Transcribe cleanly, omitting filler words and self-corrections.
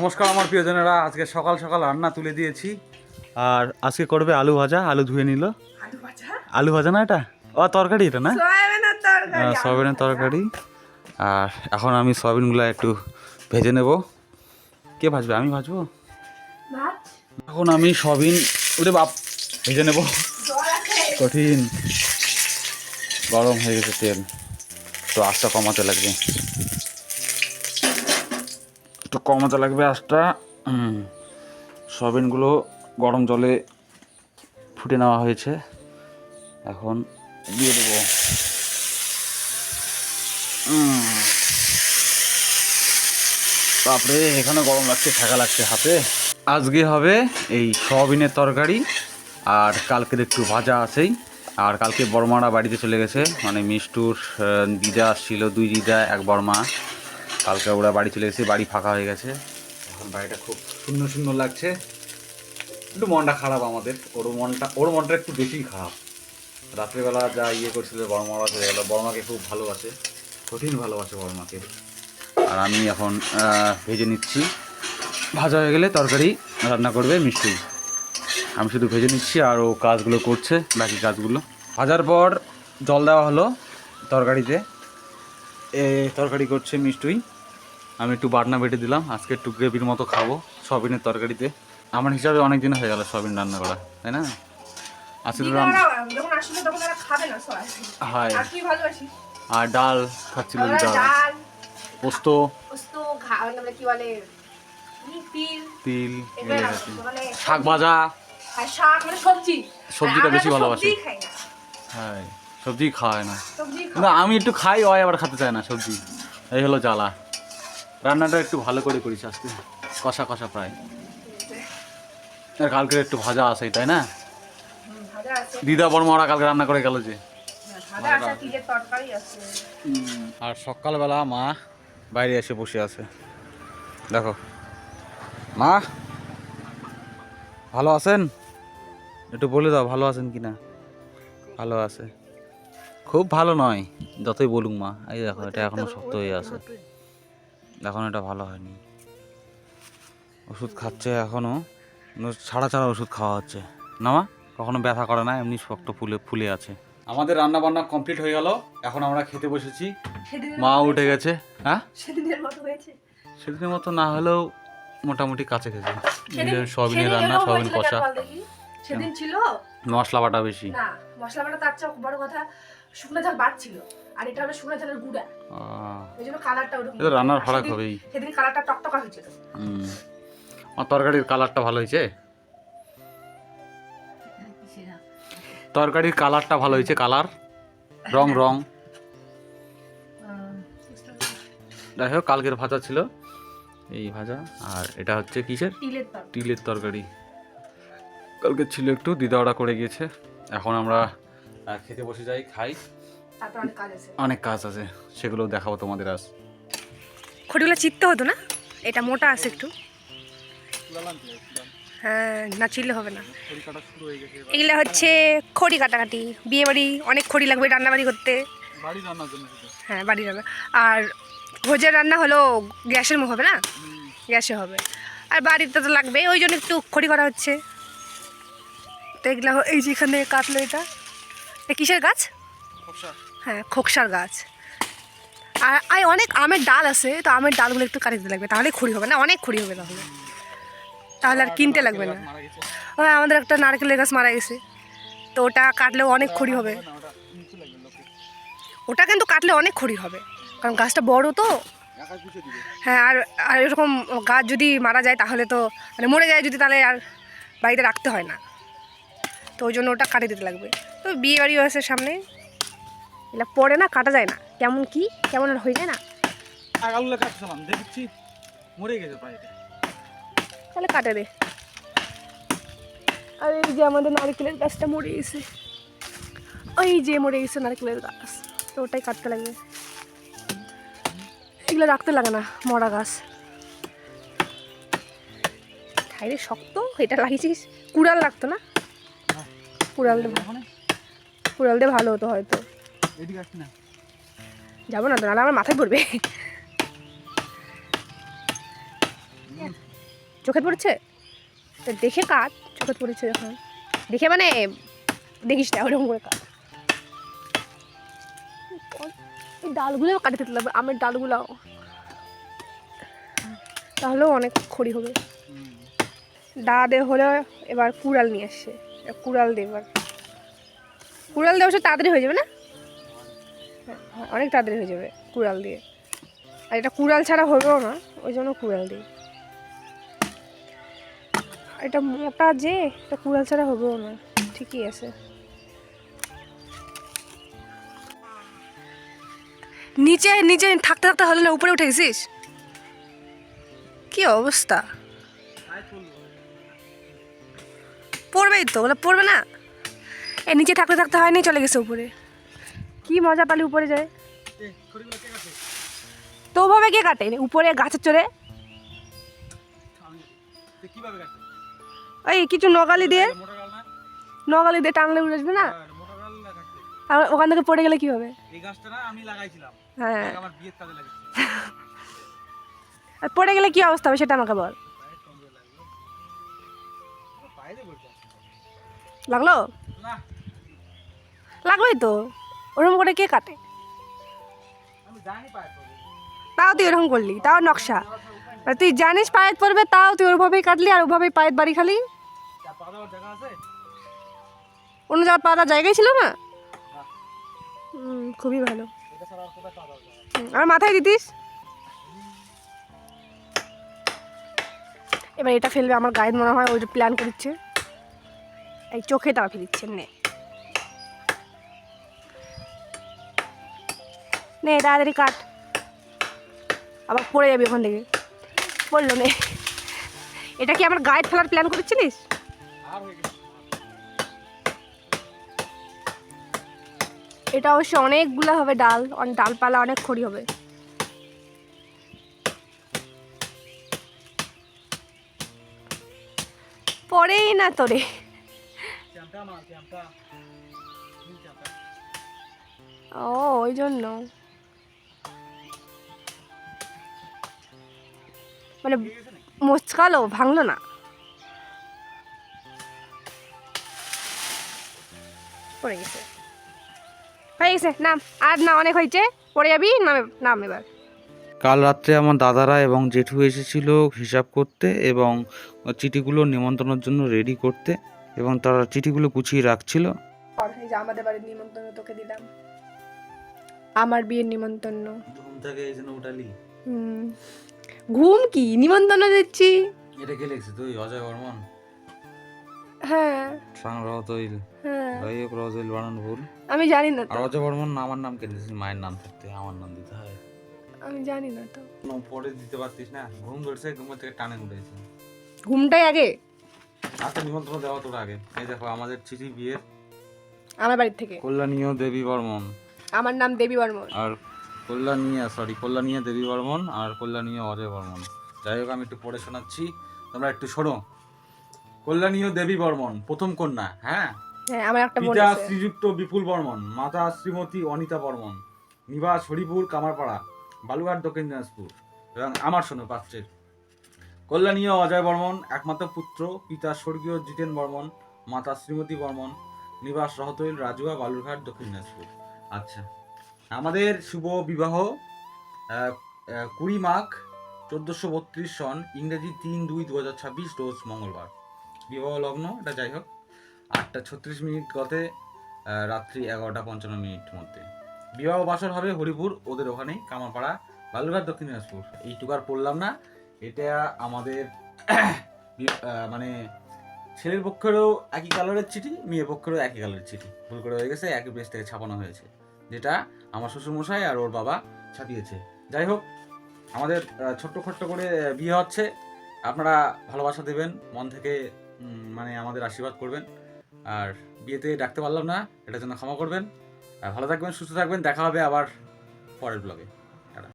নমস্কার আমার প্রিয়জনেরা, আজকে সকাল সকাল রান্না তুলে দিয়েছি। আর আজকে করবে আলু ভাজা। আলু ধুয়ে নিল। আলু ভাজা না, এটা তরকারি, এটা না সয়াবিনের তরকারি। আর এখন আমি সয়াবিনগুলো একটু ভেজে নেব। কে ভাজবে? আমি ভাজবো। এখন আমি সয়াবিন ভেজে নেব। কঠিন গরম হয়ে গেছে তেল, তো আঁচটা কমাতে লাগবে, একটু কমাতে লাগবে আঁচটা। সয়াবিনগুলো গরম জলে ফুটে নেওয়া হয়েছে, এখন দিয়ে দেবো। তারপরে এখানে গরম লাগছে, ঠাকা লাগছে হাতে। আজকে হবে এই সয়াবিনের তরকারি, আর কালকের একটু ভাজা আছেই। আর কালকে বড়মারা বাড়িতে চলে গেছে, মানে মিষ্টুর দিদা আসছিল, দুই দিদা এক বড়মা। কালকে ওরা বাড়ি চলে গেছে, বাড়ি ফাঁকা হয়ে গেছে। এখন বাড়িটা খুব শূন্য শূন্য লাগছে, একটু মনটা খারাপ আমাদের। ওর মনটা একটু বেশিই খারাপ। রাত্রিবেলা যা করছিল, বড়মারা চলে গেল। বড়মাকে খুব ভালোবাসে, কঠিন ভালোবাসে বড়মাকে। আর আমি এখন ভেজে নিচ্ছি। ভাজা হয়ে গেলে তরকারি রান্না করবে মিষ্টি। আমি শুধু ভেজে নিচ্ছি, আর ও কাজগুলো করছে, বাকি কাজগুলো। ভাজার পর জল দেওয়া হলো তরকারিতে। তরকারি করছে মিষ্টি। আমি একটু বাটনা বেটে দিলাম, আজকে একটু গ্রেভির মতো খাবো সয়াবিনের তরকারিতে। আমার হিসাবে অনেক দিন হয়ে গেল সয়াবিন রান্না করা, তাই না? আর ডাল খাচ্ছিল, পোস্ত, তিল, শাক ভাজা। সবজিটা বেশি ভালোবাসে। হ্যাঁ, সবজি খাওয়ায় না, কিন্তু আমি একটু খাই, ওই আবার খেতে চায় না সবজি। এই হলো জ্বালা। রান্নাটা একটু ভালো করে করিস আজকে, কষা কষা প্রায়। আর কালকে একটু ভাজা আছে, তাই না? দিদা বড়মারা কালকে রান্না করে গেল যে। আর সকালবেলা মা বাইরে এসে বসে আছে, দেখো। মা ভালো আছেন? একটু বলে দাও ভালো আছেন কিনা। ভালো আছে, খুব ভালো নয়, যতই বলুক মা। এই দেখো, এটা এখনো শক্ত হয়ে আছে, এখন এটা ভালো হয়নি। ওষুধ খাচ্ছে এখনো, ছাড়া ছাড়া ওষুধ খাওয়া হচ্ছে না মা। কখনো ব্যথা করে না, এমনি শক্ত ফুলে ফুলে আছে। আমাদের রান্না বান্না কমপ্লিট হয়ে গেল, এখন আমরা খেতে বসেছি। মা উঠে গেছে। হ্যাঁ, সেদিনের মতো না হলেও মোটামুটি কাছে গেছে। সয়াবিনের রান্না, সয়াবিন কষা। সেদিন ছিল মশলা বাটা বেশি, না মশলা বাটা তার চেয়ে বড় কথা শুকনো ঝাল বাড়ছিল, আর এটা হলো শুকনো ঝালের গুঁড়া, এইজন্য কালারটা ওরকম। এটা রান্নার ফারাক হবেই। সেদিন কালারটা টকটকা হয়েছিল। আর তরকারির কালারটা ভালো হয়েছে, তরকারির কালারটা ভালো হয়েছে, কালার রং রং। যাই হোক, কালকের ভাজা ছিল এই ভাজা, আর এটা হচ্ছে কিসের? তিলের তরকারি। কালকে ছিল একটু, দিদা ওরা করে গিয়েছে। এখন আমরা খেতে বসে যাই, খাই। অনেক কাজ আছে, সেগুলো দেখাবো তোমাদের। আজ খড়িগুলো চিত্তে হতো না, এটা মোটা আছে একটু। হ্যাঁ, না চিল্লে হবে না। এগুলো হচ্ছে খড়ি কাটাকাটি, বিয়ে বাড়ি অনেক খড়ি লাগবে রান্নাবাড়ি করতে। হ্যাঁ, বাড়ি রান্না। আর ভোজের রান্না হলো গ্যাসের মুখ হবে না, গ্যাসে হবে। আর বাড়িতে তো লাগবে, ওই জন্য একটু খড়ি করা হচ্ছে। তো এগুলো এই যে এখানে কাটলো, এটা কিসের গাছ? হ্যাঁ, খোকসার গাছ। আর অনেক আমের ডাল আছে, তো আমের ডালগুলো একটু কাটতে লাগবে, তাহলে খড়ি হবে না, অনেক খড়ি হবে তাহলে। তাহলে আর কিনতে লাগবে না। আমাদের একটা নারকেলের গাছ মারা গেছে, তো ওটা কাটলেও অনেক খড়ি হবে। ওটা কিন্তু কাটলে অনেক খড়ি হবে, কারণ গাছটা বড় তো। হ্যাঁ, আর এরকম গাছ যদি মারা যায় তাহলে তো, মানে মরে যায় যদি, তাহলে আর বাড়িতে রাখতে হয় না, তো ওই জন্য ওটা কাটে দিতে লাগবে। তো বিয়ে বাড়িও আছে সামনে, এটা পরে না কাটা যায় না, কেমন আর হয়ে যায় না। তাহলে কাটে দে। আর এই যে আমাদের নারকেলের গাছটা মরে গেছে, ওই যে মরে গেছে নারকেলের গাছ, তো ওটাই কাটতে লাগবে। এগুলো রাখতে লাগে না, মরা গাছ। খাইরে শক্ত, এটা লাগিয়েছিস। কুড়াল রাখতো না, কুড়াল দিয়ে ভালো হতো হয়তো। যাবো না তো, নাহলে আমার মাথায় পড়বে। চোখে পড়েছে? তো দেখে কাট, চোখে পড়েছে যখন। দেখে মানে দেখিস না, ওরকম করে কাট। এই ডালগুলো কাটে দিতে লাগবে, আমের ডালগুলো, তাহলেও অনেক খড়ি হবে। দা দে হলে এবার কুড়াল নিয়ে আসছে, কুড়াল দে এবার। কুড়াল দিয়ে অবশ্য তাড়াতাড়ি হয়ে যাবে না? হ্যাঁ, অনেক তাড়াতাড়ি হয়ে যাবে কুড়াল দিয়ে। আর এটা কুড়াল ছাড়া হবেও না, ওই জন্য কুড়াল দিই। এটা মোটা যে, এটা কুড়াল ছাড়া হবেও না, ঠিকই আছে। নিচে নিচে থাকতে থাকতে হলে না, উপরে উঠে গেছিস? কি অবস্থা! পড়বেই তো, বলে পড়বে না? এই নিচে থাকতে থাকতে হয়নি, চলে গেছে উপরে। কি মজা পালি উপরে যায়। তো ওভাবে কে কাটে উপরে গাছের চড়ে? ওই কিছু নগালি দিয়ে, নগালি দিয়ে টানলে উড়ে আসবে না? আর ওখান থেকে পড়ে গেলে কি হবে? হ্যাঁ, আর পড়ে গেলে কি অবস্থা হবে সেটা আমাকে বল। লাগলো? লাগলোই তো। ওরকম করে কে কাটে? তাও তুই ওরকম করলি, তাও নকশা। তুই জানিস পায়েত পড়বে, তাও তুই ওরভাবেই কাটলি আর ওভাবেই পায়েত বাড়ি খালি। অন্য জায়গায় পা দেওয়ার জায়গায় ছিল না? খুবই ভালো। আর মাথায় দিতিস। এবার এটা ফেলবে, আমার গায়ে মনে হয় ওই প্ল্যান করছে। এই চোখে তাও ফেলিচ্ছে, নে নে তাড়াতাড়ি কাট, আবার পড়ে যাবি ওখান থেকে। পড়লো নে। এটা কি আমার গায়ে ফেলার প্ল্যান করেছিলিস? এটা অবশ্য অনেকগুলো হবে ডাল, ডালপালা অনেক খড়ি হবে। পড়েই না তোরে। ও, ওই জন্য মানে মুচকালো, ভাঙলো না। পড়ে গেছে, হয়ে গেছে, নাম। আর না, অনেক হয়েছে, পড়ে যাবি, নামে নাম এবার। কাল রাত্রে আমার দাদারা এবং জেঠু এসেছিল হিসাব করতে এবং চিঠিগুলো নিমন্ত্রণের জন্য রেডি করতে, এবং তারা চিঠিগুলো গুছিয়ে রাখছিল। এই যে আমাদের বাড়ির নিমন্ত্রণ তোকে দিলাম, আমার বিয়ের নিমন্ত্রণ। ঘুম থেকে এই জন্য উঠালি? ঘুম কি, নিমন্ত্রণ দিচ্ছি। এটা কে লিখছে তুই? অজয় বর্মন? হ্যাঁ, সংগ্রহতৈল। হ্যাঁ, গায়ক রজল বানান ভুল। আমি জানি না আর তো, অজয় বর্মন আমার নাম কেন দিছিস? মায়ের নাম থাকতে আমার নাম দিতে হয়? আমি জানি না তো। পরে দিতে পারতিস না? ঘুম ধরছে, ঘুম থেকে টানে উঠেছে। ঘুমটাই আগে। আচ্ছা, নিমন্ত্রণ দেওয়া তোর আগে। এই দেখো আমাদের চিঠি বিয়ের। আমার বাড়ির থেকে কল্যাণীয় দেবী বর্মন। আমার নাম দেবী বর্মন। আর কল্যাণীয় দেবী বর্মন আর কল্যাণীয় অজয় বর্মন। যাই হোক, আমি একটু পড়ে শোনাচ্ছি, তোমরা একটু শোনো। কল্যাণীয় দেবী বর্মন, প্রথম কন্যা। হ্যাঁ, আমার একটা বোন পিতা আছে। শ্রীযুক্ত বিপুল বর্মন, মাতা শ্রীমতী অনিতা বর্মন, নিবাস হরিপুর কামারপাড়া, বালুঘাট, দক্ষিণ দিনাজপুর। এবং আমার শোনো পাত্রের। কল্যাণীয় অজয় বর্মন, একমাত্র পুত্র, পিতা স্বর্গীয় জিতেন বর্মন, মাতা শ্রীমতী বর্মন, নিবাস রহতৈল, রাজুয়া, বালুরঘাট, দক্ষিণ দিনাজপুর। আচ্ছা, আমাদের শুভ বিবাহ 20 মাঘ 1432 সন, ইংরেজি 3/2/2026 রোজ মঙ্গলবার। বিবাহ লগ্ন, এটা যাই হোক 8:36 গতে, রাত্রি 11:55 মধ্যে। বিবাহ বাসর হবে হরিপুর, ওদের ওখানেই, কামারপাড়া, বালুরঘাট, দক্ষিণ দিনাজপুর। এইটুকু আর পড়লাম না। এটা আমাদের মানে ছেলের পক্ষেরও একই কালারের চিঠি, মেয়ের পক্ষেরও একই কালারের চিঠি। ভুল করে হয়ে গেছে, একই পেজ থেকে ছাপানো হয়েছে, যেটা আমার শ্বশুরমশাই আর ওর বাবা ছাপিয়েছে। যাই হোক, আমাদের ছোট্ট করে বিয়ে হচ্ছে। আপনারা ভালোবাসা দেবেন, মন থেকে মানে আমাদের আশীর্বাদ করবেন। আর বিয়েতে ডাকতে পারলাম না, এটার জন্য ক্ষমা করবেন। ভালো থাকবেন, সুস্থ থাকবেন, দেখা হবে আবার পরের ব্লগে।